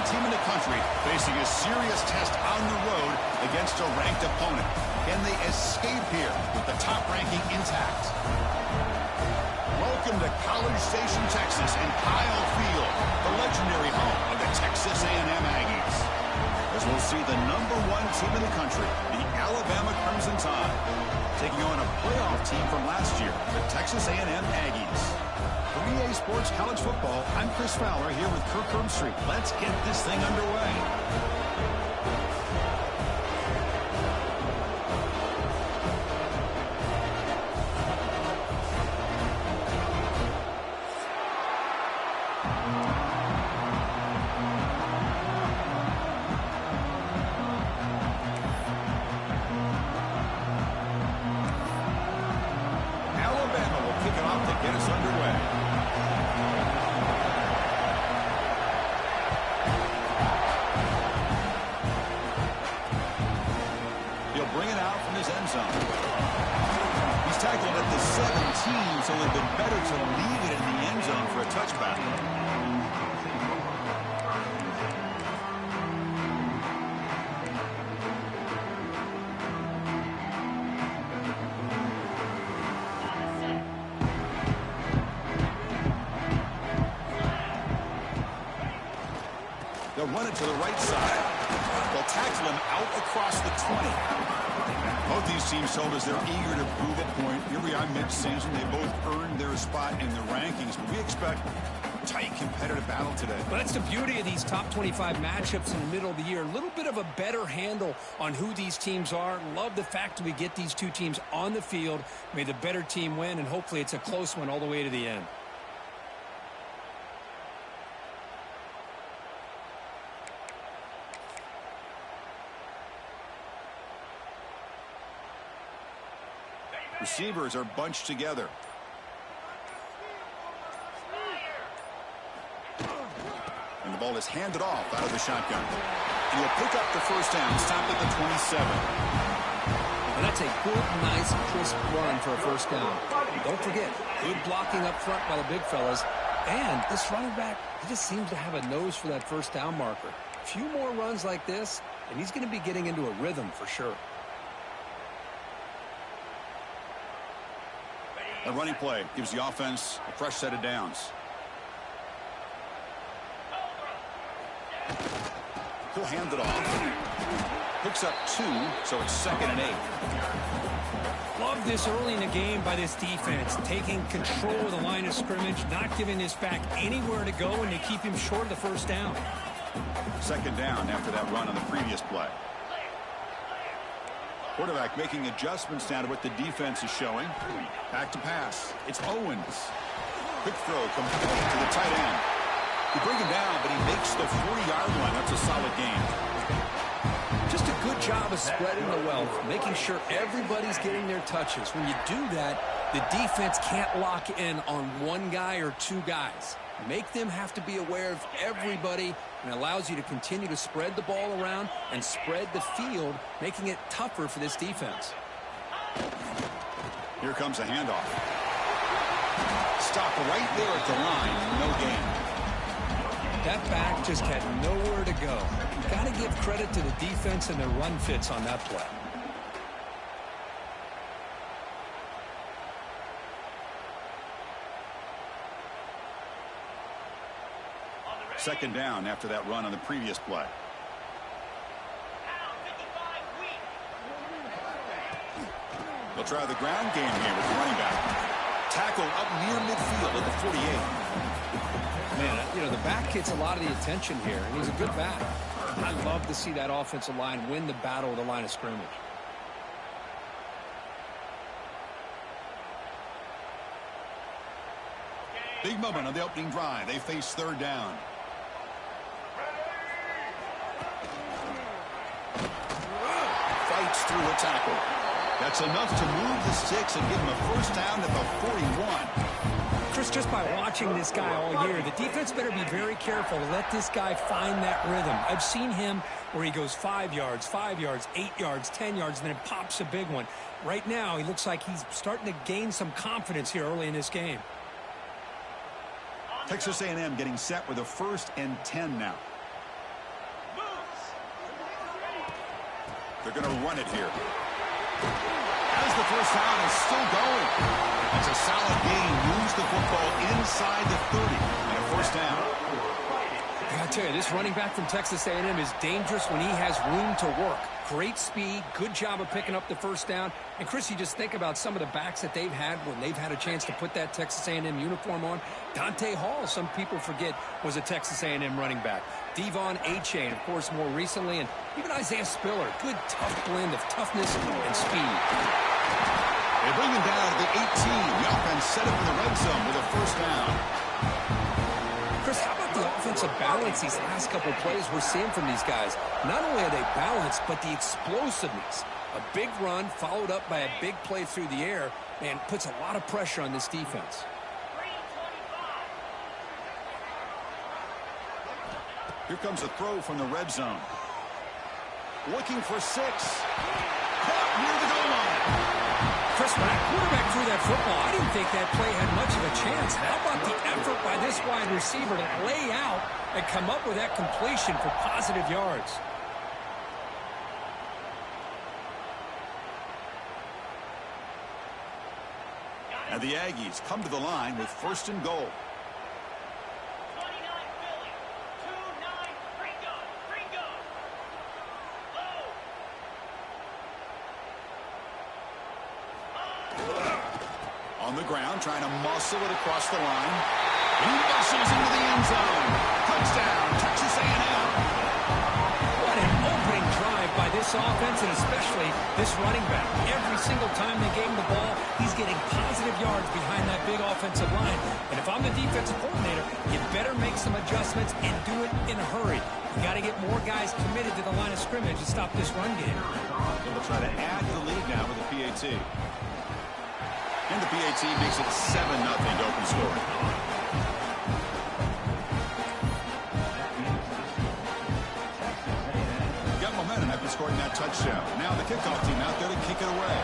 team in the country facing a serious test on the road against a ranked opponent. Can they escape here with the top ranking intact? Welcome to College Station, Texas, and Kyle Field, the legendary home of the Texas A&M Aggies. As we'll see the #1 team in the country, the Alabama Crimson Tide, taking on a playoff team from last year, the Texas A&M Aggies. For EA Sports College Football, I'm Chris Fowler here with Kirk Herbstreit. Let's get this thing underway. They'll run it to the right side. They'll tackle him out across the 20. Both these teams told us they're eager to prove a point. Here we are mid-season. They both earned their spot in the rankings, but we expect a tight competitive battle today. Well, that's the beauty of these top 25 matchups in the middle of the year. A little bit of a better handle on who these teams are. Love the fact that we get these two teams on the field. May the better team win, and hopefully it's a close one all the way to the end. Receivers are bunched together. And the ball is handed off out of the shotgun. He will pick up the first down, stop at the 27. And that's a good, nice, crisp run for a first down. Don't forget, good blocking up front by the big fellas. And this running back, he just seems to have a nose for that first down marker. A few more runs like this, and he's going to be getting into a rhythm for sure. A running play gives the offense a fresh set of downs. He'll hand it off. Picks up 2, so it's 2nd and 8. Love this early in the game by this defense, taking control of the line of scrimmage, not giving this back anywhere to go, and they keep him short of the first down. 2nd down after that run on the previous play. Quarterback making adjustments down to what the defense is showing. Back to pass. It's Owens. Quick throw complete to the tight end. You bring him down, but he makes the 40-yard line. That's a solid gain. Just a good job of spreading the wealth, making sure everybody's getting their touches. When you do that, the defense can't lock in on one guy or two guys. Make them have to be aware of everybody, and allows you to continue to spread the ball around and spread the field, making it tougher for this defense. Here comes a handoff. Stop right there at the line. No gain. That back just had nowhere to go. You've got to give credit to the defense and their run fits on that play. Second down after that run on the previous play. They'll try the ground game here with the running back. Tackle up near midfield at the 48. Man, you know, the back gets a lot of the attention here, and he's a good back. I love to see that offensive line win the battle of the line of scrimmage. Big moment on the opening drive. They face 3rd down. Fights through a tackle. That's enough to move the sticks and give him a first down at the 41. Chris, just by watching this guy all year, the defense better be very careful to let this guy find that rhythm. I've seen him where he goes 5 yards, 8 yards, 10 yards, and then it pops a big one. Right now, he looks like he's starting to gain some confidence here early in this game. Texas A&M getting set with a 1st and 10 now. They're going to run it here. As the first down is still going. That's a solid gain. Moves the football inside the 30. And a first down. I gotta tell you, this running back from Texas A&M is dangerous when he has room to work. Great speed, good job of picking up the first down. And Chris, you just think about some of the backs that they've had when they've had a chance to put that Texas A&M uniform on. Dante Hall, some people forget, was a Texas A&M running back. Devon Achane, of course, more recently, and even Isaiah Spiller. Good, tough blend of toughness and speed. They bring him down to the 18. The offense set up in the red zone with a first down. Chris, how about the offensive balance these last couple of plays we're seeing from these guys? Not only are they balanced, but the explosiveness. A big run followed up by a big play through the air, and puts a lot of pressure on this defense. Here comes a throw from the red zone. Looking for 6. Caught near the goal line. Chris, when that quarterback threw that football, I didn't think that play had much of a chance. How about the effort by this wide receiver to lay out and come up with that completion for positive yards? And the Aggies come to the line with first and goal. On the ground, trying to muscle it across the line. He muscles into the end zone. Touchdown, Texas A&M. What an opening drive by this offense, and especially this running back. Every single time they gave him the ball, he's getting positive yards behind that big offensive line. And if I'm the defensive coordinator, you better make some adjustments and do it in a hurry. You got to get more guys committed to the line of scrimmage to stop this run game. They'll try to add to the lead now with the PAT. And the PAT makes it 7-0 to open scoring. Got momentum after scoring that touchdown. Now the kickoff team out there to kick it away.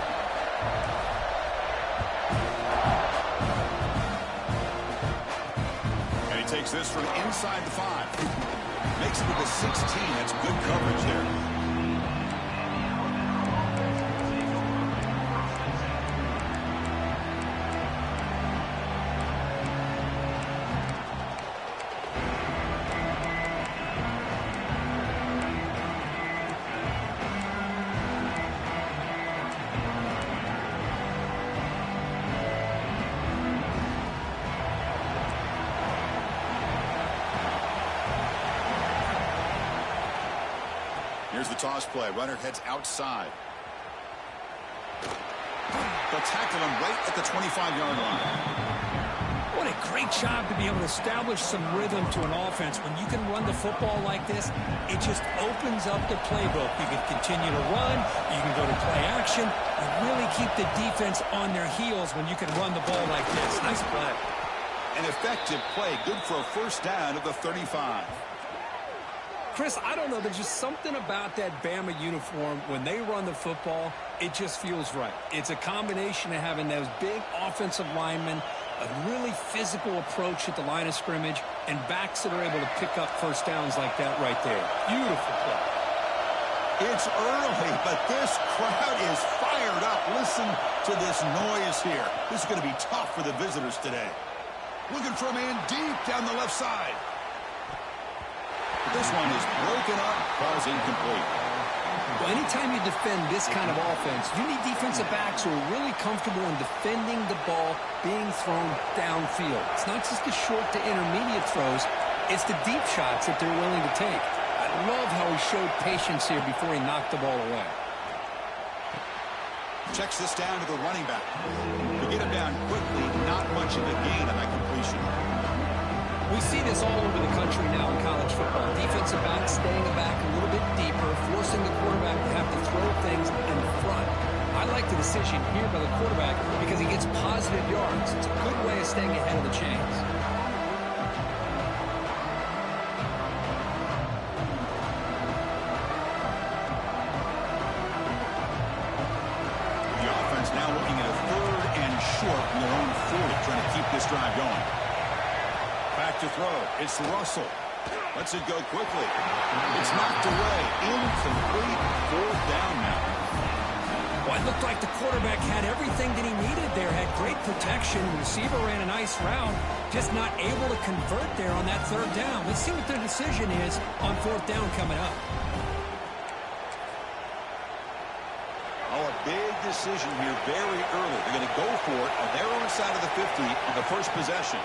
And he takes this from inside the 5. Makes it to the 16. That's good coverage there. Here's the toss play. Runner heads outside. They'll tackle him right at the 25-yard line. What a great job to be able to establish some rhythm to an offense. When you can run the football like this, it just opens up the playbook. You can continue to run. You can go to play action. You really keep the defense on their heels when you can run the ball like this. Nice play. An effective play. Good for a first down at the 35. Chris, I don't know. There's just something about that Bama uniform. When they run the football, it just feels right. It's a combination of having those big offensive linemen, a really physical approach at the line of scrimmage, and backs that are able to pick up first downs like that right there. Beautiful play. It's early, but this crowd is fired up. Listen to this noise here. This is going to be tough for the visitors today. Looking for a man deep down the left side. This one is broken up, calls incomplete. Well, anytime you defend this kind of offense, you need defensive backs who are really comfortable in defending the ball being thrown downfield. It's not just the short to intermediate throws, it's the deep shots that they're willing to take. I love how he showed patience here before he knocked the ball away. Checks this down to the running back. To get him down quickly, not much of a gain on that completion. We see this all over the country now in college football. Defensive backs staying back a little bit deeper, forcing the quarterback to have to throw things in front. I like the decision here by the quarterback because he gets positive yards. It's a good way of staying ahead of the chains. The offense now looking at a 3rd and short from their own 40, trying to keep this drive going. Back to throw. It's Russell. Lets it go quickly. It's knocked away. Incomplete. Fourth down now. Well, it looked like the quarterback had everything that he needed there. Had great protection. The receiver ran a nice route. Just not able to convert there on that third down. Let's see what their decision is on fourth down coming up. Oh, a big decision here very early. They're going to go for it on their own side of the 50 on the first possession.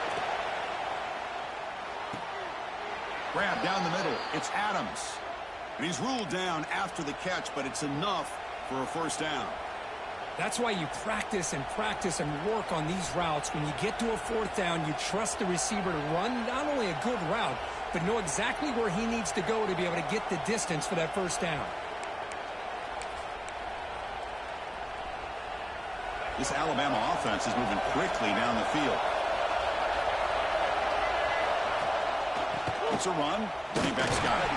Grab down the middle. It's Adams. And he's ruled down after the catch, but it's enough for a first down. That's why you practice and work on these routes. When you get to a fourth down, you trust the receiver to run not only a good route, but know exactly where he needs to go to be able to get the distance for that first down. This Alabama offense is moving quickly down the field. It's a run. Running back's got it.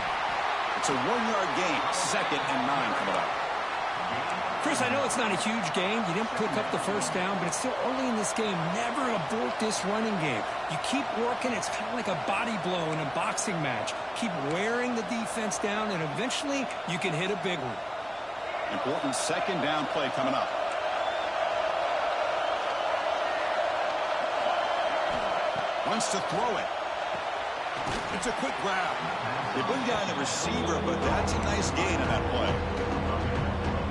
It's a 1-yard gain. 2nd and 9 coming up. Chris, I know it's not a huge gain. You didn't pick up the first down, but it's still early in this game. Never abort this running game. You keep working. It's kind of like a body blow in a boxing match. Keep wearing the defense down, and eventually you can hit a big one. Important 2nd down play coming up. Wants to throw it. It's a quick grab. They bring down the receiver, but that's a nice gain on that play.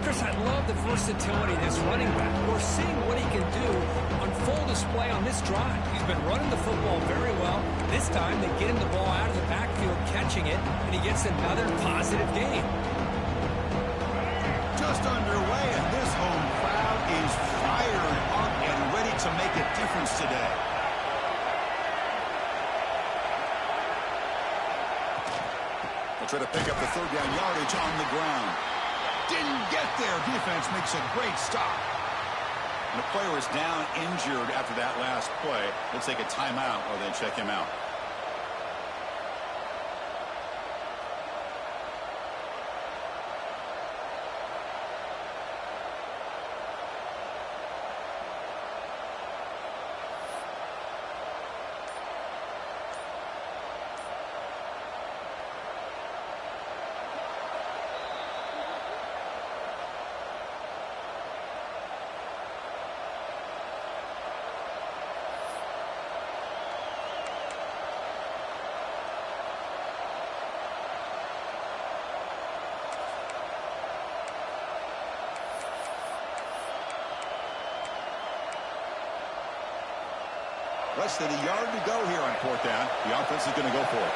Chris, I love the versatility of this running back. We're seeing what he can do on full display on this drive. He's been running the football very well. This time they get him the ball out of the backfield, catching it, and he gets another positive gain. Just underway, and this home crowd is fired up and ready to make a difference today. They'll try to pick up the 3rd down yardage on the ground. Didn't get there. Defense makes a great stop. And the player is down injured after that last play. Let's take a timeout while they check him out. Less than a yard to go here on 4th down. The offense is going to go for it.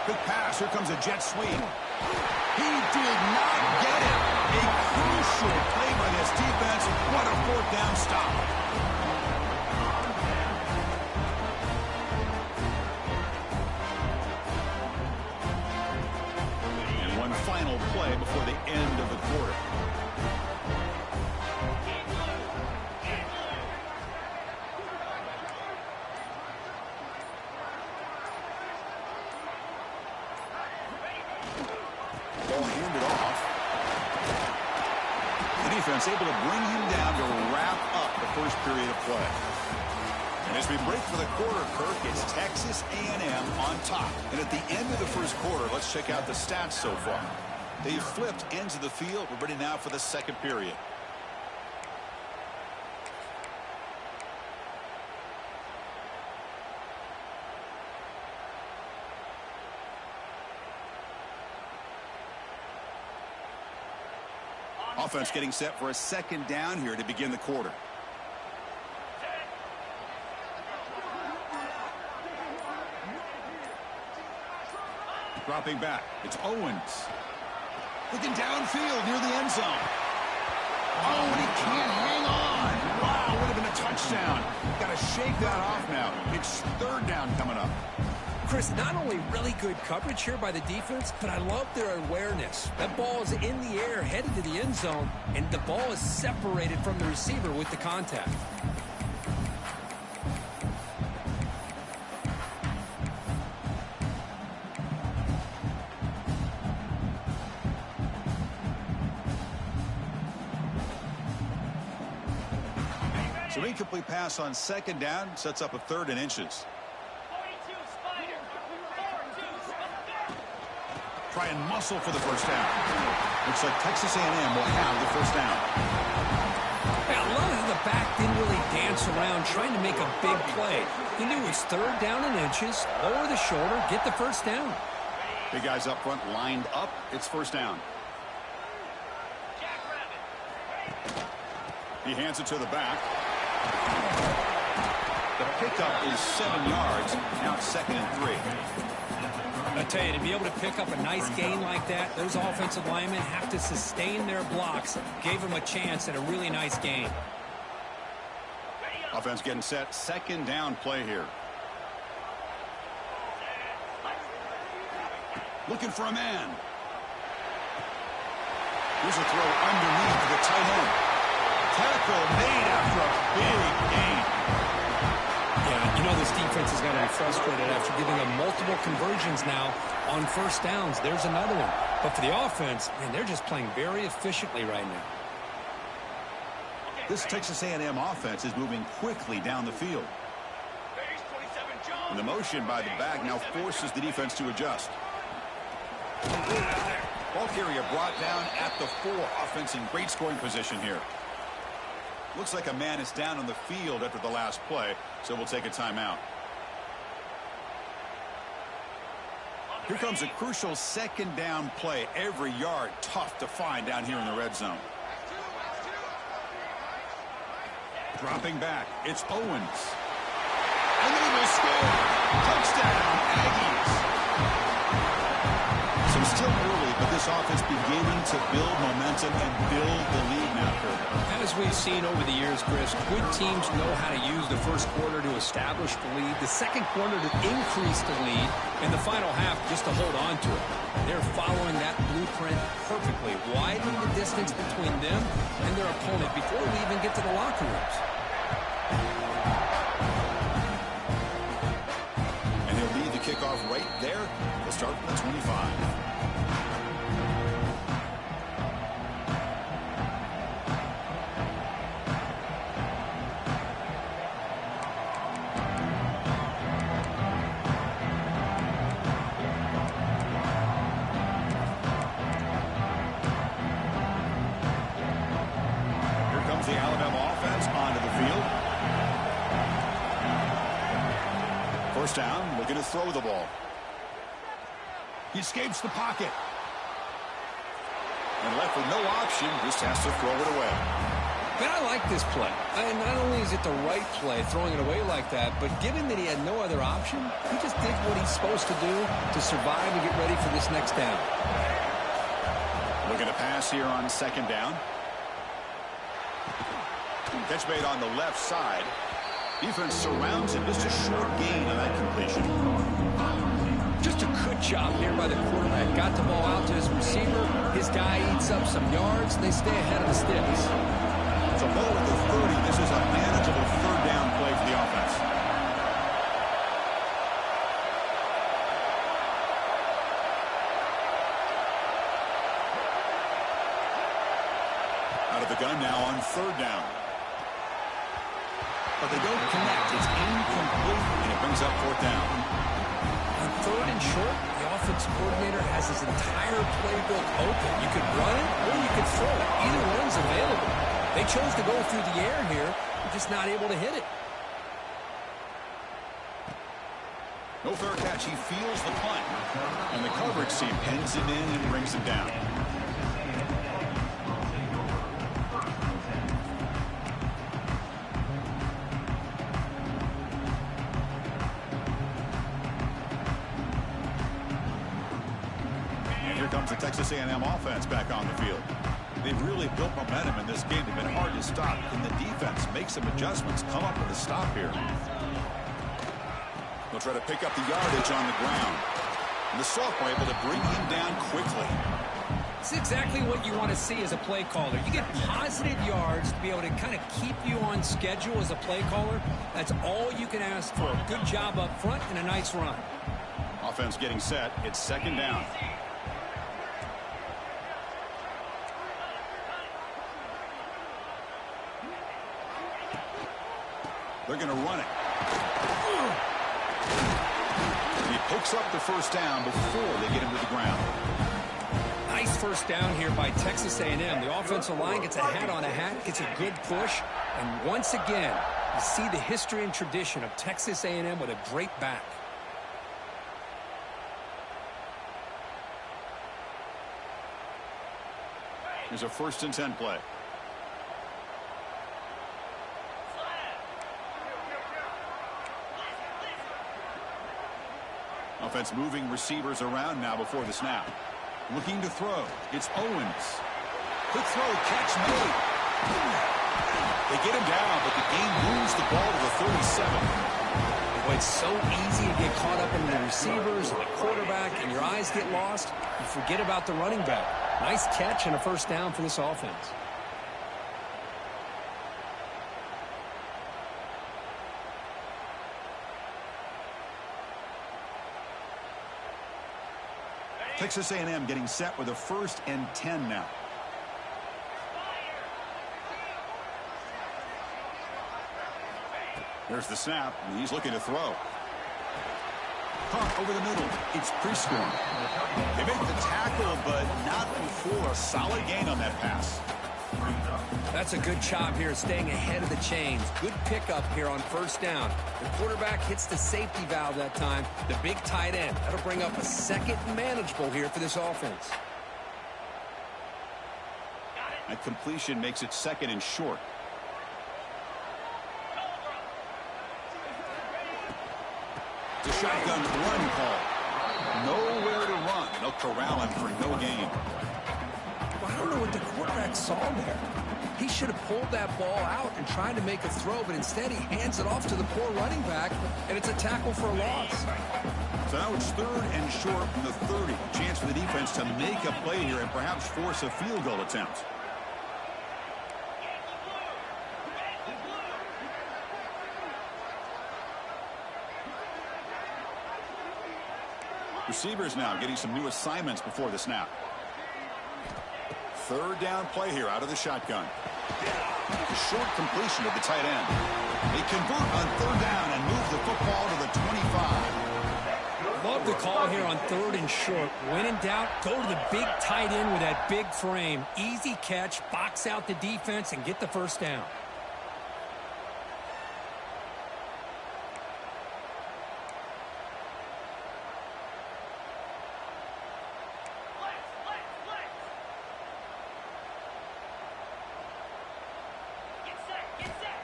Good pass. Here comes a jet sweep. He did not get it. A crucial play by this defense. What a 4th down stop. Final play before the end of the quarter. Ball handed off. The defense able to bring him down to wrap up the first period of play. And as we break for the quarter, Kirk, it's Texas A&M on top. And at the end of the first quarter, let's check out the stats so far. They've flipped ends of the field. We're ready now for the second period. Offense getting set for a 2nd down here to begin the quarter. Dropping back. It's Owens. Looking downfield near the end zone. Oh, and he can't hang on. Wow, would have been a touchdown. Got to shake that off now. It's 3rd down coming up. Chris, not only really good coverage here by the defense, but I love their awareness. That ball is in the air, headed to the end zone, and the ball is separated from the receiver with the contact. So incomplete pass on second down sets up a 3rd and inches. Try and muscle for the first down. Looks like Texas A&M will have the first down. Yeah, a lot of the back didn't really dance around trying to make a big play. He knew it was 3rd down and inches, lower the shoulder, get the first down. Big guys up front lined up. It's first down. He hands it to the back. The pickup is 7 yards. Now it's 2nd and 3. I tell you, to be able to pick up a nice gain like that, those offensive linemen have to sustain their blocks. Gave them a chance at a really nice gain. Offense getting set. 2nd down play here. Looking for a man. Here's a throw underneath the tight end. Tackle made after a big gain. Yeah, you know this defense has got to be frustrated after giving them multiple conversions now on first downs. There's another one. But for the offense, man, they're just playing very efficiently right now. This Texas A&M offense is moving quickly down the field. And the motion by the back now forces the defense to adjust. Ball carrier brought down at the 4. Offense in great scoring position here. Looks like a man is down on the field after the last play, so we'll take a timeout. Here comes a crucial 2nd down play. Every yard tough to find down here in the red zone. Dropping back, it's Owens. And they will score. Touchdown, Aggies. So still early, but this offense beginning to build momentum and build the lead now, Kurt. As we've seen over the years, Chris, good teams know how to use the first quarter to establish the lead, the second quarter to increase the lead, and the final half just to hold on to it. They're following that blueprint perfectly, widening the distance between them and their opponent before we even get to the locker rooms. And he'll lead the kickoff right there. They'll start from the 25. The Alabama offense onto the field. First down, looking to throw the ball. He escapes the pocket. And left with no option, just has to throw it away. But I like this play. And not only is it the right play, throwing it away like that, but given that he had no other option, he just did what he's supposed to do to survive and get ready for this next down. Looking to pass here on 2nd down. Catch made on the left side. Defense surrounds him. Just a short gain on that completion. Just a good job here by the quarterback. Got the ball out to his receiver. His guy eats up some yards. They stay ahead of the sticks. It's a ball at the 30. This is a manageable 3rd down play for the offense. Out of the gun now on 3rd down. But they don't connect. It's incomplete, and it brings up 4th down. On 3rd and short, the offense coordinator has his entire playbook open. You could run it or you could throw it. Either one's available. They chose to go through the air here. They're just not able to hit it. No fair catch. He feels the punt. And the coverage team pins him in and brings him down. Comes the Texas A&M offense back on the field. They've really built momentum in this game. They've been hard to stop. Can the defense make some adjustments, come up with a stop here? They'll try to pick up the yardage on the ground. And the sophomore able to bring him down quickly. It's exactly what you want to see as a play caller. You get positive yards to be able to kind of keep you on schedule as a play caller. That's all you can ask for. A good job up front and a nice run. Offense getting set. It's 2nd down. They're going to run it. He picks up the first down before they get him to the ground. Nice first down here by Texas A&M. The offensive line gets a hat on a hat, gets a good push, and once again, you see the history and tradition of Texas A&M with a great back. Here's a 1st and 10 play. Offense moving receivers around now before the snap. Looking to throw. It's Owens. Quick throw, catch made. They get him down, but the game moves the ball to the 37. Well, it's so easy to get caught up in the receivers and the quarterback, and your eyes get lost. You forget about the running back. Nice catch and a first down for this offense. Texas A&M getting set with a 1st and 10 now. There's the snap, and he's looking to throw. Caught over the middle. It's Prescorn. They make the tackle, but not before a solid gain on that pass. That's a good job here, staying ahead of the chains. Good pickup here on first down. The quarterback hits the safety valve that time. The big tight end. That'll bring up a 2nd and manageable here for this offense. That completion makes it 2nd and short. The shotgun run call. Nowhere to run. They'll corral him for no gain. Well, I don't know what the quarterback saw there. He should have pulled that ball out and tried to make a throw, but instead he hands it off to the poor running back, and it's a tackle for a loss. So now it's 3rd and short from the 30. Chance for the defense to make a play here and perhaps force a field goal attempt. Receivers now getting some new assignments before the snap. 3rd down play here out of the shotgun. A short completion to the tight end. They convert on 3rd down and move the football to the 25. Love the call here on 3rd and short. When in doubt, go to the big tight end with that big frame. Easy catch, box out the defense, and get the first down.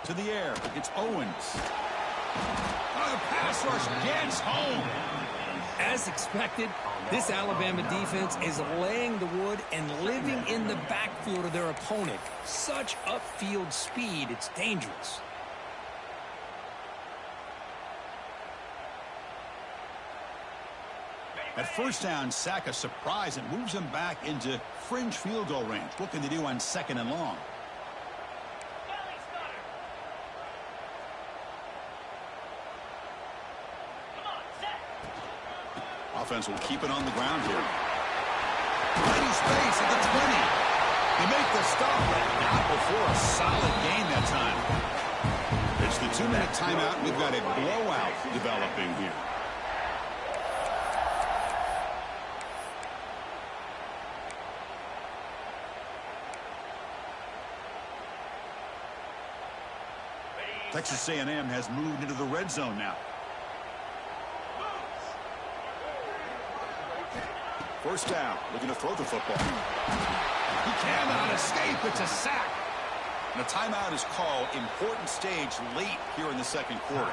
To the air, it's Owens. The pass rush gets home. As expected, this Alabama defense is laying the wood and living in the backfield of their opponent. Such upfield speed, it's dangerous. At first down, sack a surprise and moves him back into fringe field goal range. What can they do on 2nd and long? Offense will keep it on the ground here. Plenty space at the 20. They make the stop, but not before a solid gain that time. It's the 2-minute timeout. We've got a blowout developing here. Texas A&M has moved into the red zone now. First down, looking to throw the football. He cannot escape. It's a sack. And a timeout is called. Important stage late here in the 2nd quarter.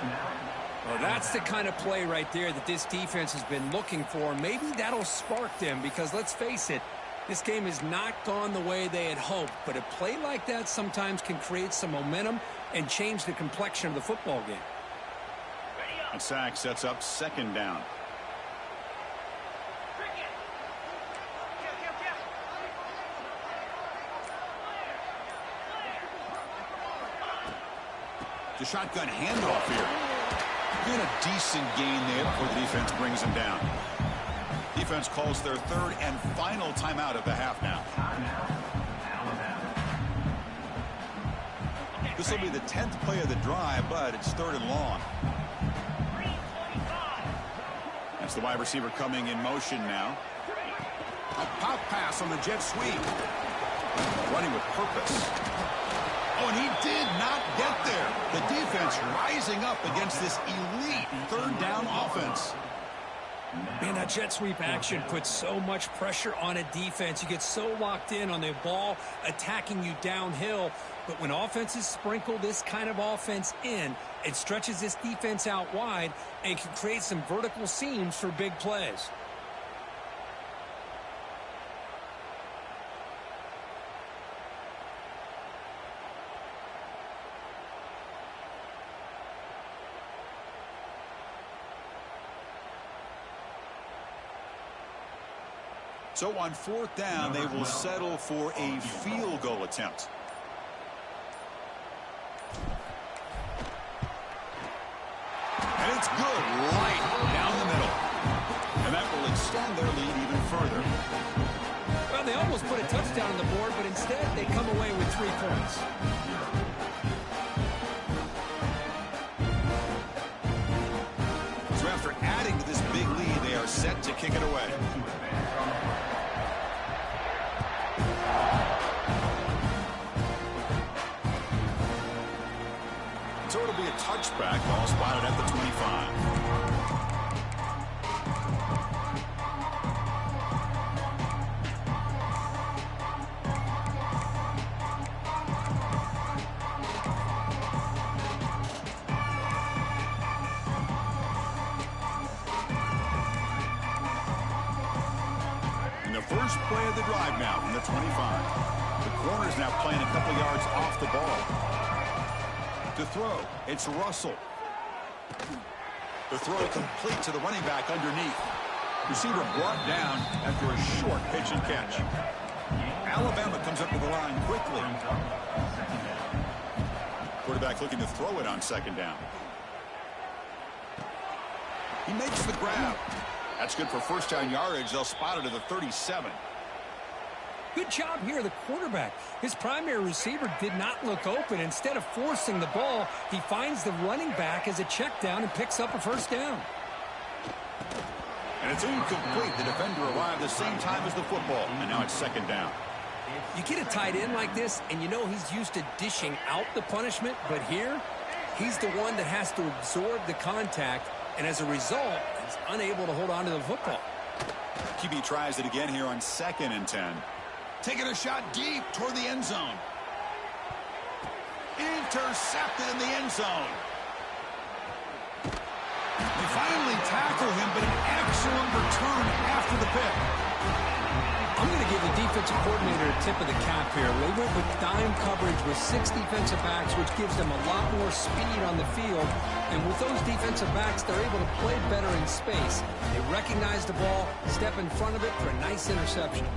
Well, that's the kind of play right there that this defense has been looking for. Maybe that'll spark them because, let's face it, this game has not gone the way they had hoped. But a play like that sometimes can create some momentum and change the complexion of the football game. And sack sets up 2nd down. The shotgun handoff here. Get a decent gain there before the defense brings him down. Defense calls their 3rd and final timeout of the half now. The This will be the 10th play of the drive, but it's 3rd and long. That's the wide receiver coming in motion now. A pop pass on the jet sweep. Running with purpose. Oh, and he did not get there. The defense rising up against this elite 3rd down offense. Man, that jet sweep action puts so much pressure on a defense. You get so locked in on the ball attacking you downhill. But when offenses sprinkle this kind of offense in, it stretches this defense out wide and can create some vertical seams for big plays. So on 4th down, they will settle for a field goal attempt. And it's good right down the middle. And that will extend their lead even further. Well, they almost put a touchdown on the board, but instead they come away with 3 points. So after adding to this big lead, they are set to kick it away. So it'll be a touchback, ball spotted at the 25. And the first play of the drive now from the 25. The corner's now playing a couple yards off the ball. To throw, it's Russell. The throw complete to the running back underneath. Receiver brought down after a short pitch and catch. Alabama comes up to the line quickly. Quarterback looking to throw it on 2nd down. He makes the grab. That's good for 1st down yardage. They'll spot it at the 37. Good job here, the quarterback. His primary receiver did not look open. Instead of forcing the ball, he finds the running back as a check down and picks up a 1st down. And it's incomplete. The defender arrived the same time as the football, and now it's 2nd down. You get a tight end like this, and you know he's used to dishing out the punishment, but here, he's the one that has to absorb the contact, and as a result, he's unable to hold on to the football. QB tries it again here on 2nd and 10. Taking a shot deep toward the end zone. Intercepted in the end zone. They finally tackle him, but an excellent return after the pick. I'm going to give the defensive coordinator a tip of the cap here. They went with dime coverage with 6 defensive backs, which gives them a lot more speed on the field. And with those defensive backs, they're able to play better in space. They recognize the ball, step in front of it for a nice interception.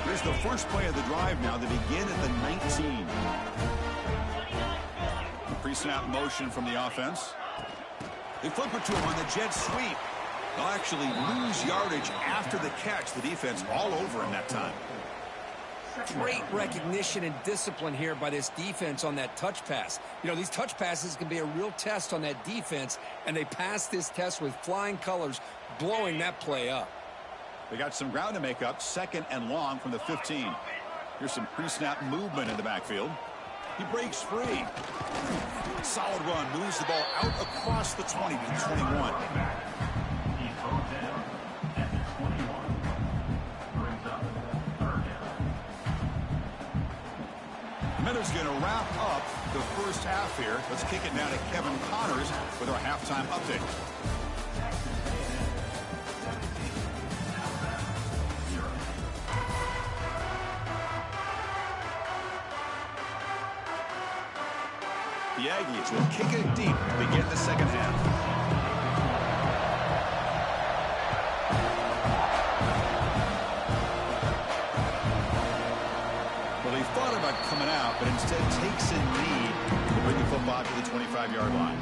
Here's the first play of the drive now. They begin at the 19. Pre-snap motion from the offense. They flip it to him on the jet sweep. They'll actually lose yardage after the catch. The defense all over him that time. Great recognition and discipline here by this defense on that touch pass. You know, these touch passes can be a real test on that defense, and they passed this test with flying colors, blowing that play up. They got some ground to make up, 2nd and long from the 15. Here's some pre-snap movement in the backfield. He breaks free. Solid run, moves the ball out across the 20 to the 21. Miller's going to wrap up the first half here. Let's kick it down to Kevin Connors with our halftime update. The Aggies will kick it deep to begin the 2nd half. Well, he thought about coming out, but instead takes a knee to bring the football to the 25-yard line.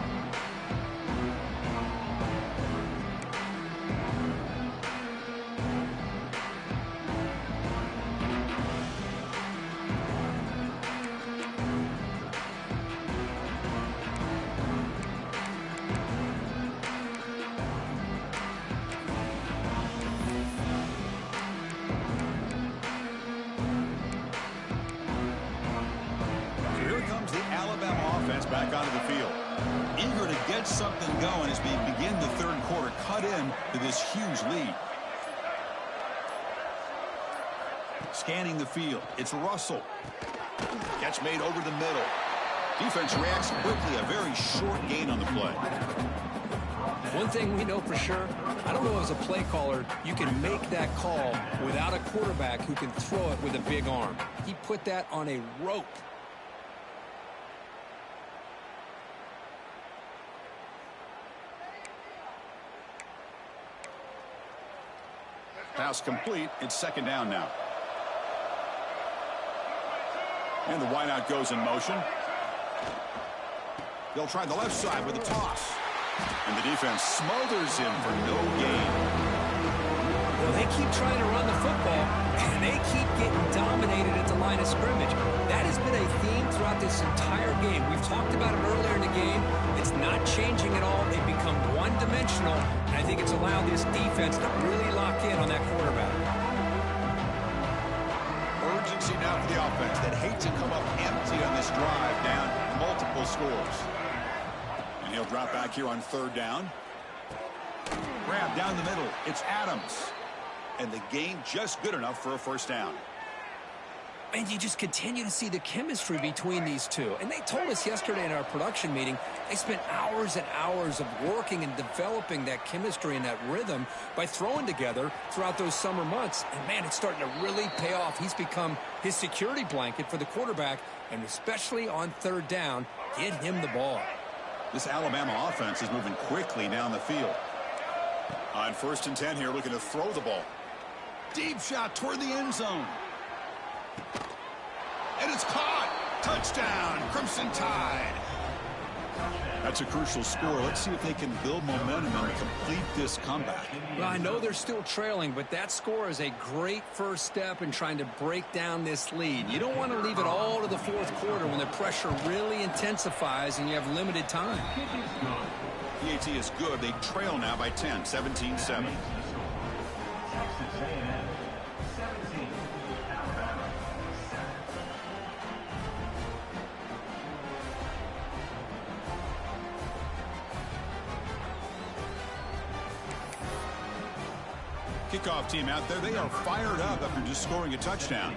back onto the field. Eager to get something going as we begin the third quarter. Cut in to this huge lead. Scanning the field. It's Russell. Catch made over the middle. Defense reacts quickly. A very short gain on the play. One thing we know for sure, I don't know as a play caller, you can make that call without a quarterback who can throw it with a big arm. He put that on a rope. Pass complete. It's second down now. And the wideout goes in motion. They'll try the left side with a toss. And the defense smothers him for no gain. Well, they keep trying to run the football, and they keep getting dominated at the line of scrimmage. That has been a theme throughout this entire game. We've talked about it earlier in the game. It's not changing at all. They've become one-dimensional, and I think it's allowed this defense to really lock in on that quarterback. Urgency now for the offense that hate to come up empty on this drive, down multiple scores. And he'll drop back here on third down. Grab down the middle. It's Adams. And the game just good enough for a first down. And you just continue to see the chemistry between these two. And they told us yesterday in our production meeting, they spent hours and hours of working and developing that chemistry and that rhythm by throwing together throughout those summer months. And, man, it's starting to really pay off. He's become his security blanket for the quarterback, and especially on third down, get him the ball. This Alabama offense is moving quickly down the field. On 1st and 10 here, looking to throw the ball. Deep shot toward the end zone. And it's caught. Touchdown, Crimson Tide. That's a crucial score. Let's see if they can build momentum and complete this comeback. Well, I know they're still trailing, but that score is a great first step in trying to break down this lead. You don't want to leave it all to the fourth quarter when the pressure really intensifies and you have limited time. PAT is good. They trail now by 10, 17-7. Kickoff team out there. They are fired up after just scoring a touchdown.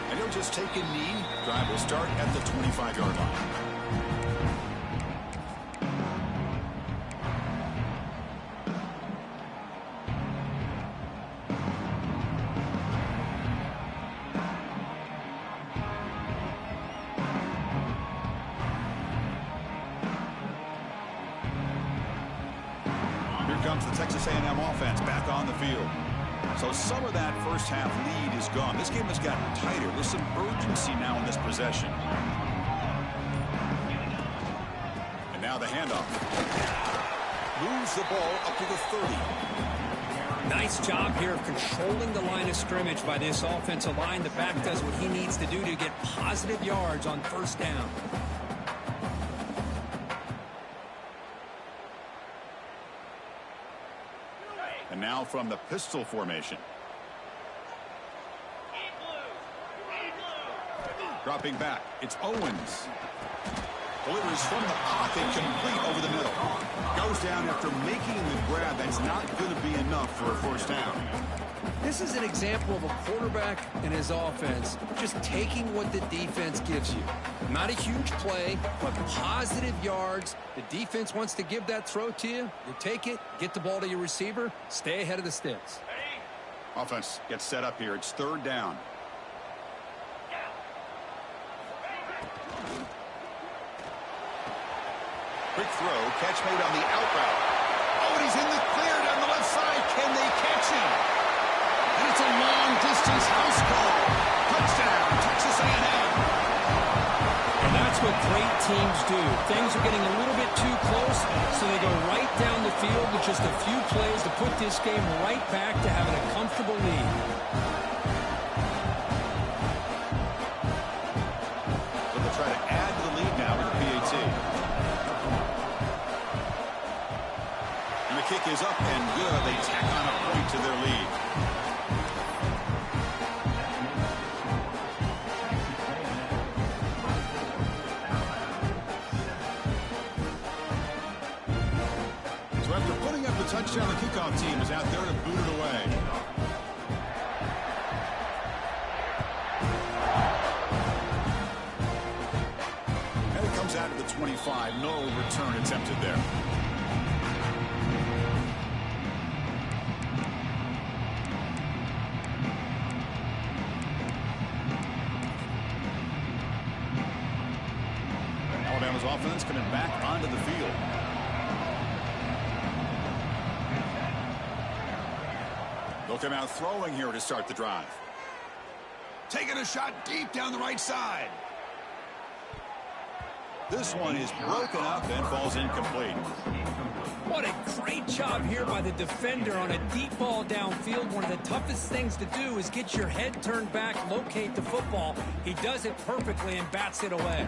And he'll just take a knee. Drive will start at the 25-yard line. Comes the Texas A&M offense back on the field. So some of that first half lead is gone. This game has gotten tighter. There's some urgency now in this possession. And now the handoff. Moves the ball up to the 30. Nice job here of controlling the line of scrimmage by this offensive line. The back does what he needs to do to get positive yards on first down. And now from the pistol formation. Dropping back. It's Owens. Delivers from the pocket, complete over the middle. Goes down after making the grab. That's not going to be enough for a first down. This is an example of a quarterback and his offense just taking what the defense gives you. Not a huge play, but positive yards. The defense wants to give that throw to you. You take it, get the ball to your receiver, stay ahead of the sticks. Offense gets set up here. It's third down. Quick throw, catch made on the out route. Oh, and he's in the clear down the left side. Can they catch him? And it's a long-distance house call. Touchdown, Texas A&M. And that's what great teams do. Things are getting a little bit too close, so they go right down the field with just a few plays to put this game right back to having a comfortable lead. So they'll try to add to the lead now with the PAT. And the kick is up and good. They tack on a point to their lead. touchdown. The kickoff team is out there to boot it away. And it comes out to the 25. No return attempted there. Alabama's offense coming back onto the field. They'll come out throwing here to start the drive. Taking a shot deep down the right side. This one is broken up and falls incomplete. What a great job here by the defender on a deep ball downfield. One of the toughest things to do is get your head turned back, locate the football. He does it perfectly and bats it away.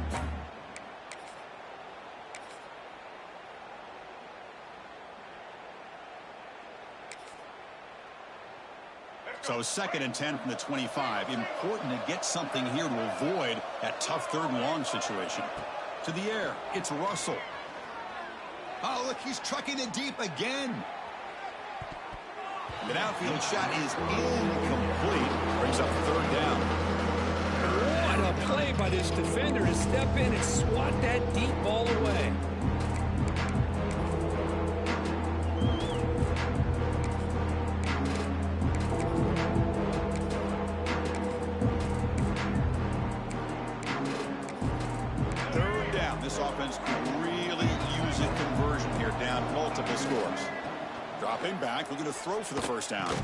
So 2nd and 10 from the 25. Important to get something here to avoid that tough 3rd and long situation. To the air, it's Russell. Oh, look, he's trucking it deep again. The outfield shot is incomplete. Brings up 3rd down. What a play by this defender to step in and swat that deep ball away. This offense can really use a conversion here, down multiple scores. Dropping back, looking to throw for the 1st down.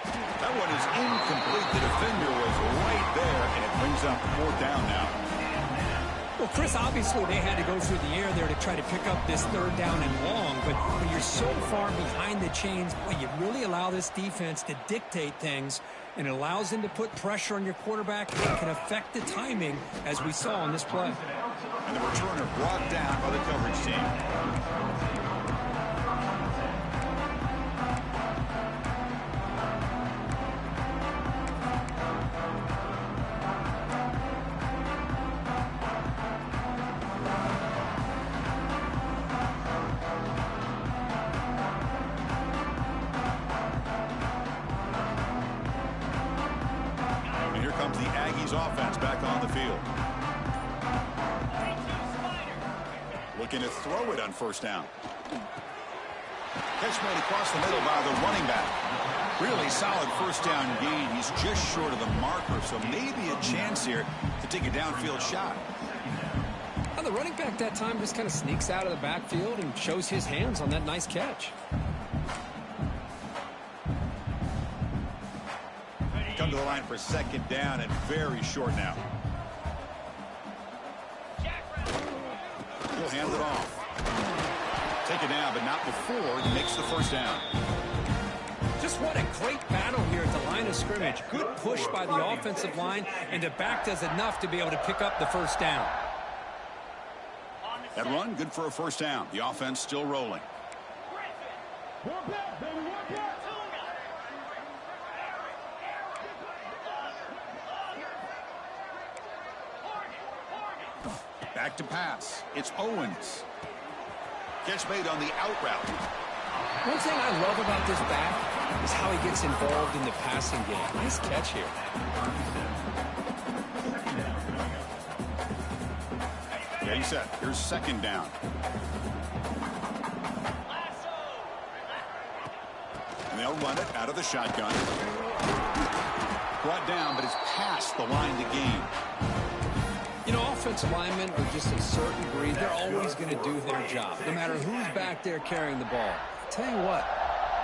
That one is incomplete. The defender was right there, and it brings up 4th down now. Well, Chris, obviously they had to go through the air there to try to pick up this 3rd down and long, but when you're so far behind the chains, boy, you really allow this defense to dictate things, and it allows them to put pressure on your quarterback and can affect the timing, as we saw on this play. And the returner brought down by the coverage team. And here comes the Aggies offense back on the field. Looking to throw it on 1st down. Catch made across the middle by the running back. Really solid 1st down gain. He's just short of the marker, so maybe a chance here to take a downfield shot. Well, the running back that time just kind of sneaks out of the backfield and shows his hands on that nice catch. Come to the line for 2nd down and very short now. He'll hand it off. Take it down, but not before he makes the 1st down. Just what a great battle here at the line of scrimmage. Good push by the offensive line, and the back does enough to be able to pick up the 1st down. That run, good for a 1st down. The offense still rolling. Back to pass. It's Owens. Catch made on the out route. One thing I love about this back is how he gets involved in the passing game. Nice catch here. Getting set. Here's 2nd down. And they'll run it out of the shotgun. Brought down, but it's past the line to gain. You know, offensive linemen are just a certain breed. They're always going to do their job, no matter who's back there carrying the ball. I'll tell you what,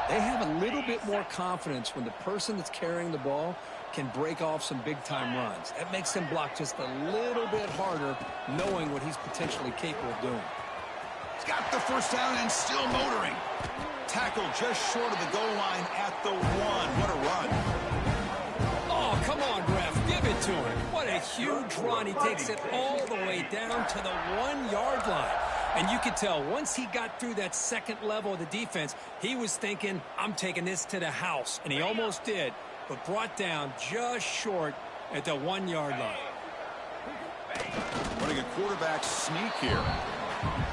they have a little bit more confidence when the person that's carrying the ball can break off some big-time runs. That makes them block just a little bit harder, knowing what he's potentially capable of doing. He's got the 1st down and still motoring. Tackle just short of the goal line at the 1. What a run. Oh, come on, ref. Give it to him. What a huge run. He takes it all the way down to the 1-yard line. And you could tell once he got through that 2nd level of the defense, he was thinking, I'm taking this to the house. And he almost did, but brought down just short at the 1-yard line. Running a quarterback sneak here.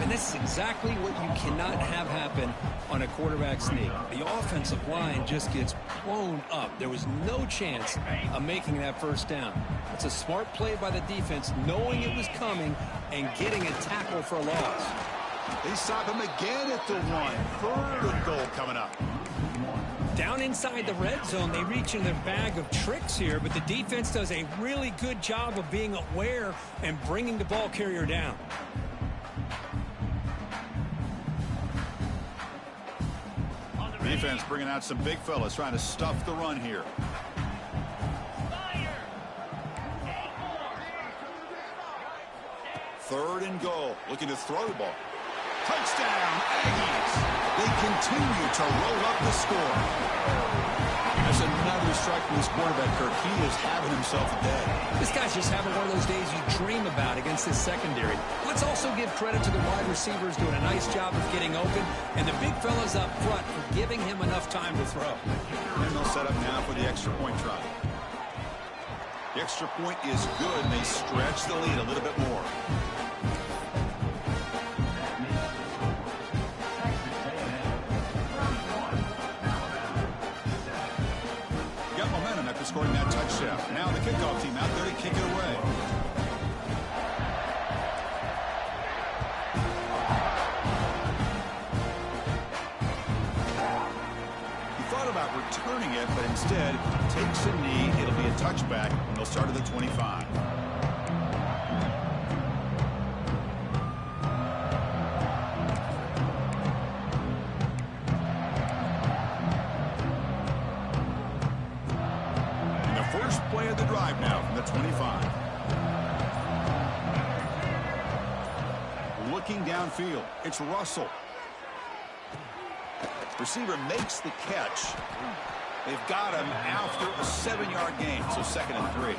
And this is exactly what you cannot have happen on a quarterback sneak. The offensive line just gets blown up. There was no chance of making that first down. It's a smart play by the defense, knowing it was coming and getting a tackle for a loss. They stop him again at the 1. 3rd and goal coming up. Down inside the red zone, they reach in their bag of tricks here, but the defense does a really good job of being aware and bringing the ball carrier down. Defense bringing out some big fellas trying to stuff the run here. Third and goal, looking to throw the ball. Touchdown, Aggies! They continue to roll up the score. That's another strike from this quarterback, Kirk. He is having himself a day. This guy's just having one of those days you dream about against this secondary. Let's also give credit to the wide receivers doing a nice job of getting open, and the big fellas up front for giving him enough time to throw. And they'll set up now for the extra point try. The extra point is good, and they stretch the lead a little bit more. Scoring that touchdown. Now the kickoff team out there to kick it away. He thought about returning it, but instead takes a knee. It'll be a touchback, and they'll start at the 25. First play of the drive now from the 25. Looking downfield, it's Russell. Receiver makes the catch. They've got him after a 7-yard gain, so 2nd and 3.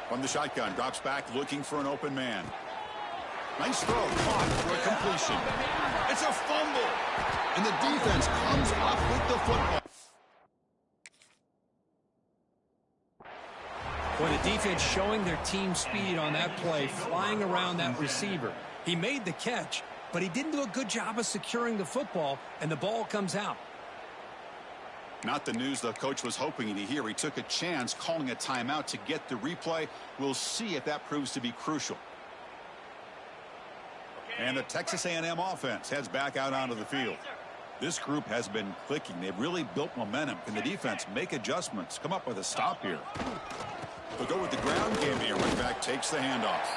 From the shotgun, drops back, looking for an open man. Nice throw, caught for a completion. It's a fumble, and the defense comes up with the football. Boy, the defense showing their team speed on that play, flying around that receiver. He made the catch, but he didn't do a good job of securing the football, and the ball comes out. Not the news the coach was hoping to hear. He took a chance calling a timeout to get the replay. We'll see if that proves to be crucial. And the Texas A&M offense heads back out onto the field. This group has been clicking. They've really built momentum. Can the defense make adjustments? Come up with a stop here. They'll go with the ground game here. Running back takes the handoff.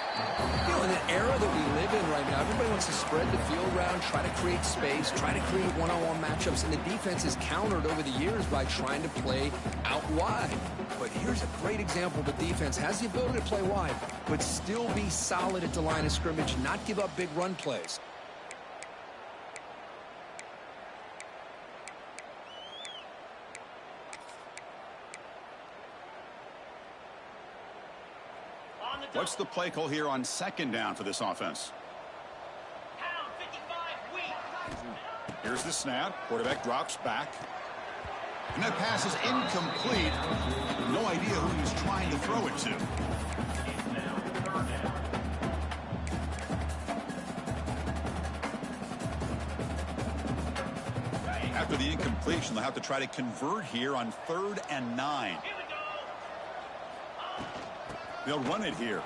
You know, in the era that we live in right now, everybody wants to spread the field around, try to create space, try to create one-on-one matchups, and the defense is countered over the years by trying to play out wide. But here's a great example. The defense has the ability to play wide, but still be solid at the line of scrimmage, not give up big run plays. What's the play call here on 2nd down for this offense? Here's the snap. Quarterback drops back. And that pass is incomplete. No idea who he's trying to throw it to. After the incompletion, they'll have to try to convert here on 3rd and 9. They'll run it here.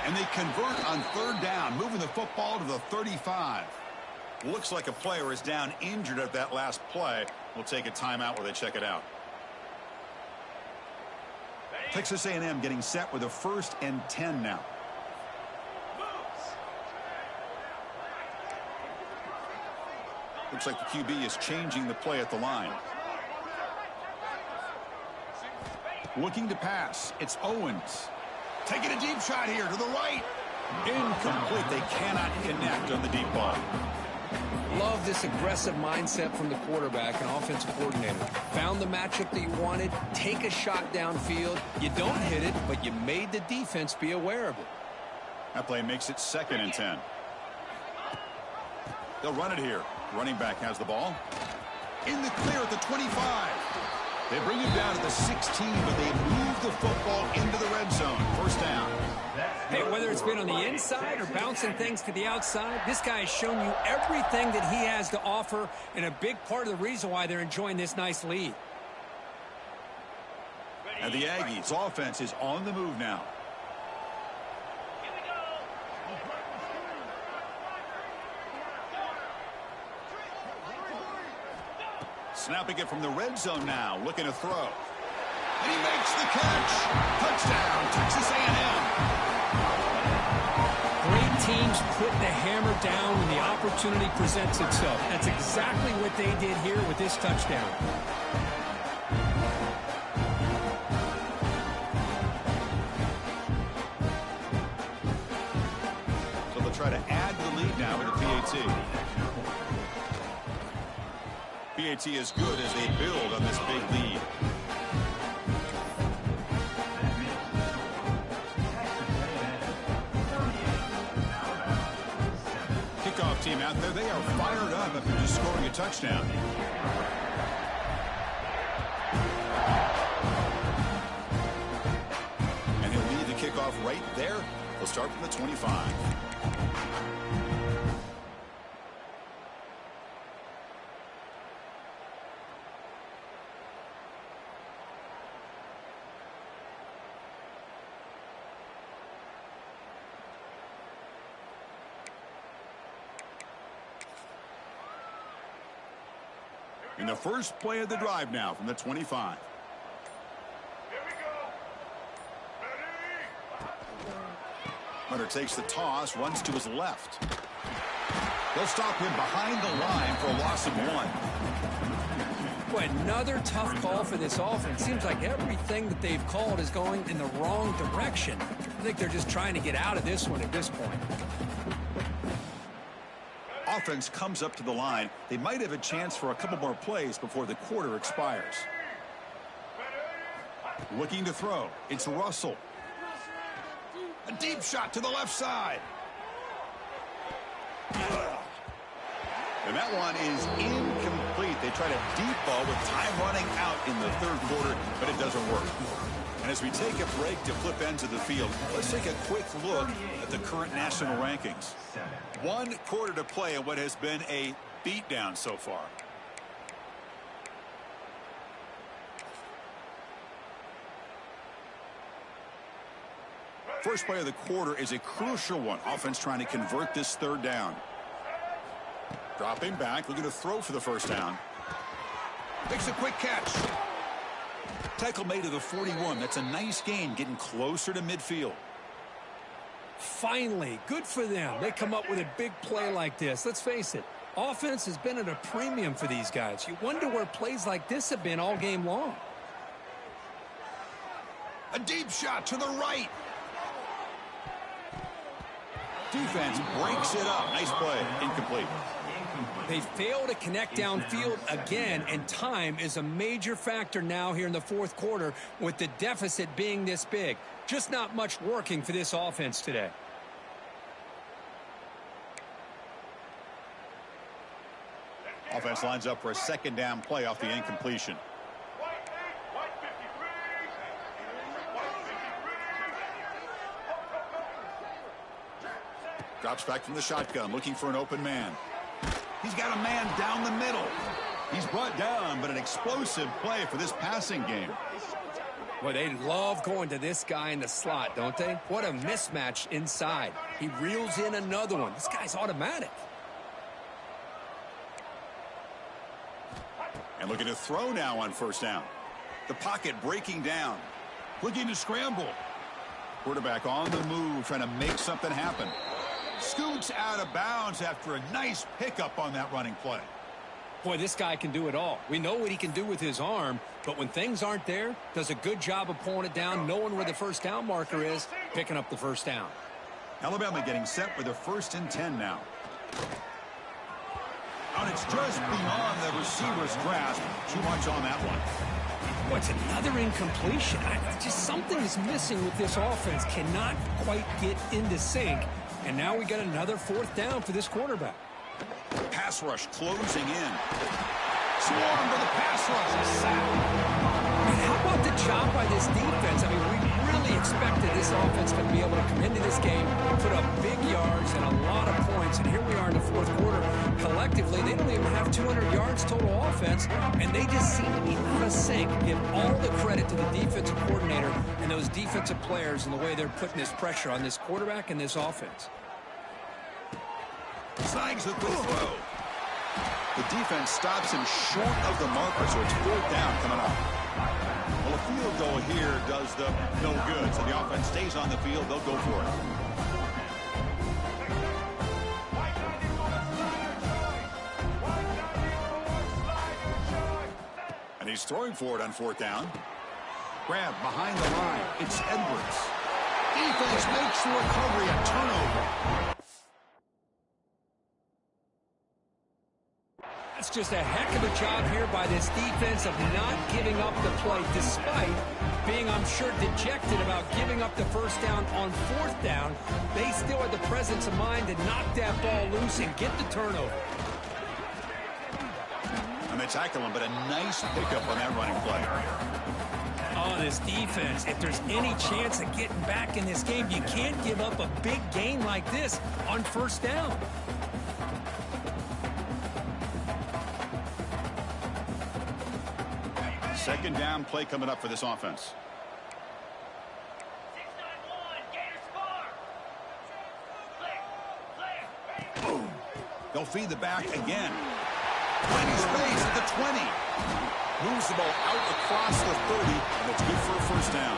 And they convert on 3rd down, moving the football to the 35. Looks like a player is down injured at that last play. We'll take a timeout while they check it out. Texas A&M getting set with a 1st and 10 now. Looks like the QB is changing the play at the line. Looking to pass. It's Owens. Taking a deep shot here to the right. Incomplete. They cannot connect on the deep ball. Love this aggressive mindset from the quarterback and offensive coordinator. Found the matchup that you wanted, take a shot downfield. You don't hit it, but you made the defense be aware of it. That play makes it 2nd and 10. They'll run it here. Running back has the ball. In the clear at the 25. They bring him down to the 16, but they move the football into the red zone. First down. Hey, whether it's been on the inside or bouncing things to the outside, this guy has shown you everything that he has to offer, and a big part of the reason why they're enjoying this nice lead. And the Aggies' offense is on the move now. Snapping it from the red zone now, looking to throw. And he makes the catch. Touchdown, Texas A&M. Great teams put the hammer down when the opportunity presents itself. That's exactly what they did here with this touchdown. So they'll try to add the lead now with the PAT. PAT is good as they build on this big lead. Kickoff team out there, they are fired up after just scoring a touchdown. And he'll lead the kickoff right there. They'll start from the 25. In the first play of the drive now from the 25. Hunter takes the toss, runs to his left. They'll stop him behind the line for a loss of 1. Boy, another tough call for this offense. Seems like everything that they've called is going in the wrong direction. I think they're just trying to get out of this one at this point. Offense comes up to the line. They might have a chance for a couple more plays before the quarter expires. Looking to throw. It's Russell. A deep shot to the left side. And that one is incomplete. They try to deep ball with time running out in the third quarter, but it doesn't work. And as we take a break to flip ends of the field, let's take a quick look at the current national rankings. 1 quarter to play in what has been a beatdown so far. First play of the quarter is a crucial one. Offense trying to convert this third down. Dropping back, looking to throw for the first down. Makes a quick catch. Tackle made to the 41. That's a nice gain, getting closer to midfield. Finally, good for them. They come up with a big play like this. Let's face it, offense has been at a premium for these guys. You wonder where plays like this have been all game long. A deep shot to the right. Defense breaks it up. Nice play. Incomplete. They fail to connect downfield again, and time is a major factor now here in the fourth quarter with the deficit being this big. Just not much working for this offense today. Offense lines up for a second down play off the incompletion. Drops back from the shotgun, looking for an open man. He's got a man down the middle. He's brought down, but an explosive play for this passing game. Well, they love going to this guy in the slot, don't they? What a mismatch inside. He reels in another one. This guy's automatic. And looking to throw now on first down. The pocket breaking down. Looking to scramble. Quarterback on the move, trying to make something happen. Scoots out of bounds after a nice pickup on that running play. Boy, this guy can do it all. We know what he can do with his arm, but when things aren't there, does a good job of pulling it down, knowing where the first down marker is, picking up the first down. Alabama getting set with a 1st and 10 now. down. It's just beyond the receiver's grasp. Too much on that one. What's another incompletion? Just something is missing with this offense. Cannot quite get into sync. And now we got another fourth down for this quarterback. Pass rush closing in. Swarm for the pass rush. Sack. And how about the job by this defense? I mean, we really expected this offense to be able to come into this game, put up big yards and a lot of points. And here we are in the fourth quarter. Collectively, they don't even have 200 yards total offense, and they just seem to be out of sync. Give all the credit to the defensive coordinator and those defensive players and the way they're putting this pressure on this quarterback and this offense. Signs with the throw. The defense stops him short of the marker, so it's fourth down coming up. Well, a field goal here does them no good, so the offense stays on the field. They'll go for it. And he's throwing for it on fourth down. Grab behind the line. It's Edwards. Defense makes the recovery, a turnover. It's just a heck of a job here by this defense of not giving up the play, despite being, I'm sure, dejected about giving up the first down on fourth down. They still had the presence of mind to knock that ball loose and get the turnover. And they tackle him, but a nice pickup on that running play. Oh, this defense, if there's any chance of getting back in this game, you can't give up a big gain like this on first down. Second down play coming up for this offense. 6-9-1, boom. They'll feed the back again. Finding space at the 20. Moves the ball out across the 30, and it's good for a first down.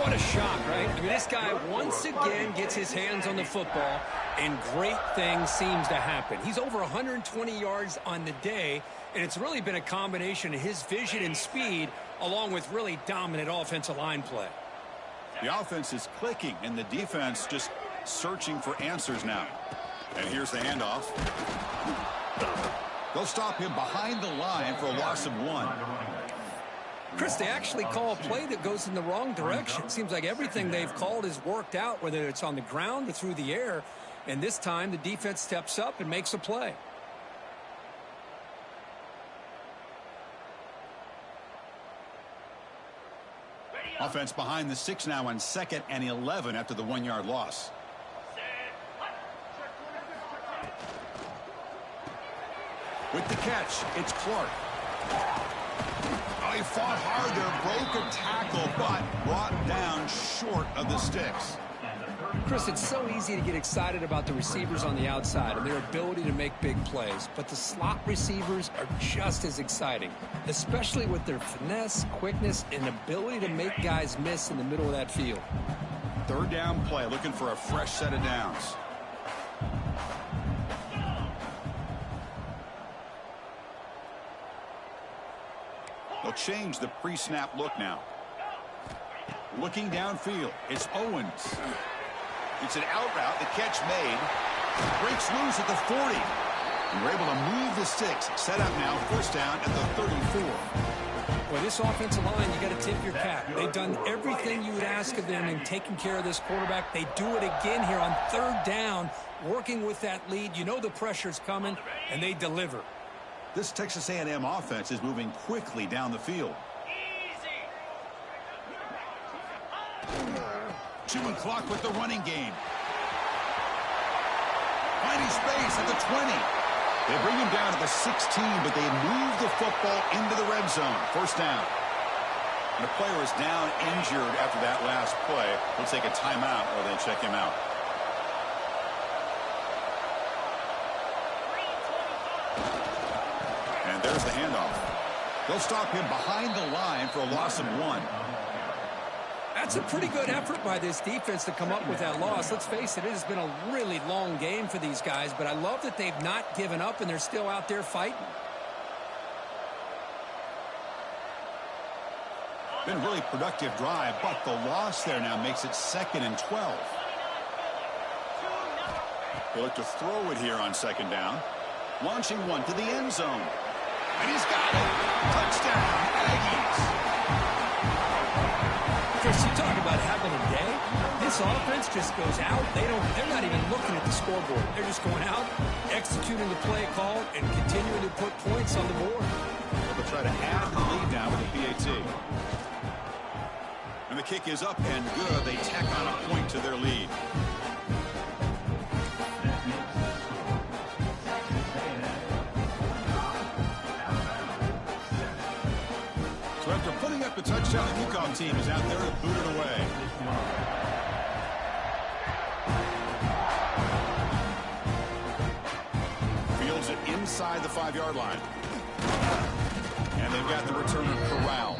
What a shot, right? I mean, this guy once again gets his hands on the football, and great things seems to happen. He's over 120 yards on the day, and it's really been a combination of his vision and speed along with really dominant offensive line play. The offense is clicking, and the defense just searching for answers now. And here's the handoff. They'll stop him behind the line for a loss of 1. Chris, they actually call a play that goes in the wrong direction. Seems like everything they've called has worked out, whether it's on the ground or through the air. And this time, the defense steps up and makes a play. Offense behind the 6 now on 2nd and 11 after the 1-yard loss. With the catch, it's Clark. Oh, he fought hard there, broke a tackle, but brought down short of the sticks. Chris, it's so easy to get excited about the receivers on the outside and their ability to make big plays, but the slot receivers are just as exciting, especially with their finesse, quickness, and ability to make guys miss in the middle of that field. Third down play, looking for a fresh set of downs. They'll change the pre-snap look now. Looking downfield, it's Owens. It's an out route, the catch made. Breaks loose at the 40. And we're able to move the sticks. Set up now, first down at the 34. Well, this offensive line, you got to tip your cap. They've done everything you would ask of them in taking care of this quarterback. They do it again here on third down, working with that lead. You know the pressure's coming, and they deliver. This Texas A&M offense is moving quickly down the field. Chewing clock with the running game. Finding space at the 20. They bring him down to the 16, but they move the football into the red zone. First down. And the player is down injured after that last play. We'll take a timeout or they'll check him out. And there's the handoff. They'll stop him behind the line for a loss of 1. That's a pretty good effort by this defense to come up with that loss. Let's face it, it has been a really long game for these guys, but I love that they've not given up and they're still out there fighting. Been a really productive drive, but the loss there now makes it 2nd and 12. They look to throw it here on 2nd down. Launching one to the end zone. And he's got it. Touchdown, Aggies. Chris, you talk about having a day. This offense just goes out. They're not even looking at the scoreboard. They're just going out, executing the play call, and continuing to put points on the board. They'll try to add the lead now with the PAT. And the kick is up and good. They tack on a point to their lead. So after putting up the touchdown, the kickoff team is out there to boot it away. Fields it inside the 5-yard line. And they've got the return of Corral.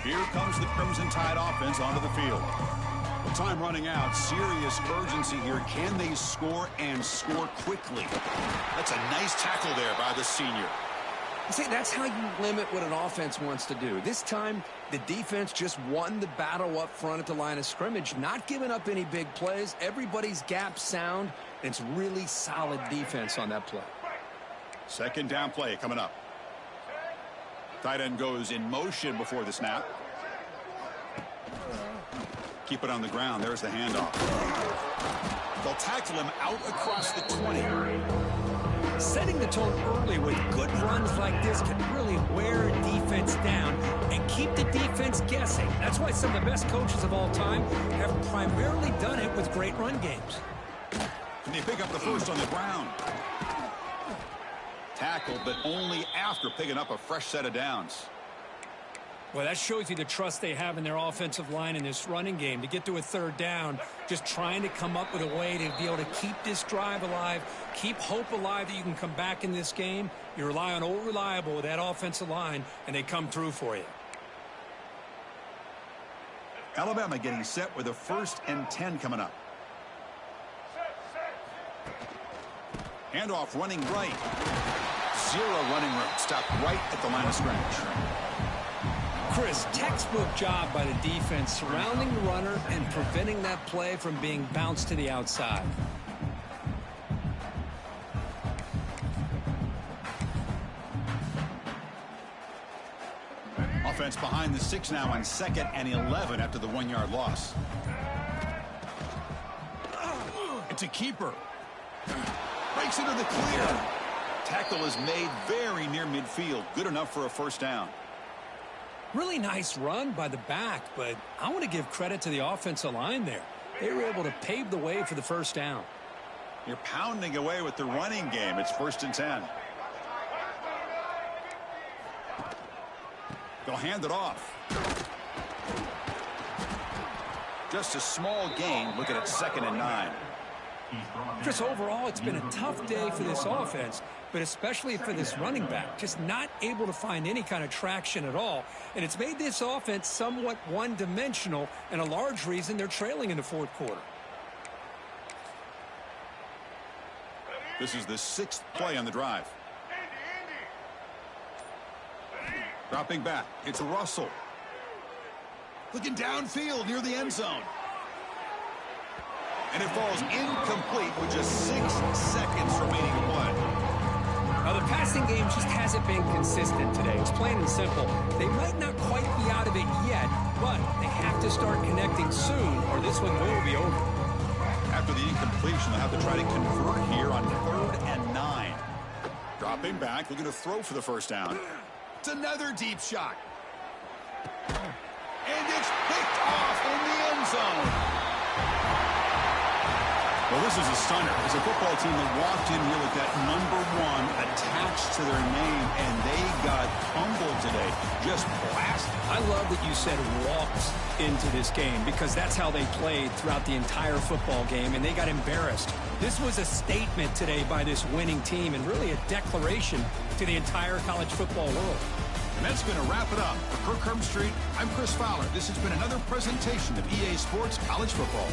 Here comes the Crimson Tide offense onto the field. With time running out, serious urgency here. Can they score and score quickly? That's a nice tackle there by the senior. See, that's how you limit what an offense wants to do. This time, the defense just won the battle up front at the line of scrimmage, not giving up any big plays. Everybody's gap sound, and it's really solid defense on that play. Second down play coming up. Tight end goes in motion before the snap. Keep it on the ground. There's the handoff. They'll tackle him out across the 20. Setting the tone early with good runs like this can really wear a defense down and keep the defense guessing. That's why some of the best coaches of all time have primarily done it with great run games. And they pick up the first on the ground. Tackled, but only after picking up a fresh set of downs. Well, that shows you the trust they have in their offensive line in this running game. To get to a third down, just trying to come up with a way to be able to keep this drive alive, keep hope alive that you can come back in this game. You rely on Old Reliable with that offensive line, and they come through for you. Alabama getting set with a 1st and 10 coming up. Handoff running right. Zero running room. Stopped right at the line of scrimmage. Chris, textbook job by the defense surrounding the runner and preventing that play from being bounced to the outside. Offense behind the 6 now on 2nd and 11 after the 1-yard loss. It's a keeper. Breaks into the clear. Tackle is made very near midfield. Good enough for a first down. Really nice run by the back, but I want to give credit to the offensive line there. They were able to pave the way for the first down. You're pounding away with the running game. It's 1st and 10. They'll hand it off. Just a small gain. Look at it, 2nd and 9. Chris, overall, it's been a tough day for this offense, but especially for this running back. Just not able to find any kind of traction at all. And it's made this offense somewhat one-dimensional, and a large reason they're trailing in the 4th quarter. This is the 6th play on the drive. Dropping back. It's Russell. Looking downfield near the end zone. And it falls incomplete with just 6 seconds remaining to play. Now, the passing game just hasn't been consistent today. It's plain and simple. They might not quite be out of it yet, but they have to start connecting soon, or this one will be over. After the incompletion, they'll have to try to convert here on 3rd and 9. Dropping back, looking to throw for the first down. It's another deep shot. And it's picked off in the end zone. Well, this is a stunner. It's a football team that walked in here with that number 1 attached to their name, and they got humbled today. Just blasted. I love that you said walked into this game, because that's how they played throughout the entire football game, and they got embarrassed. This was a statement today by this winning team, and really a declaration to the entire college football world. And that's going to wrap it up. For Kirk Herbstreit, I'm Chris Fowler. This has been another presentation of EA Sports College Football.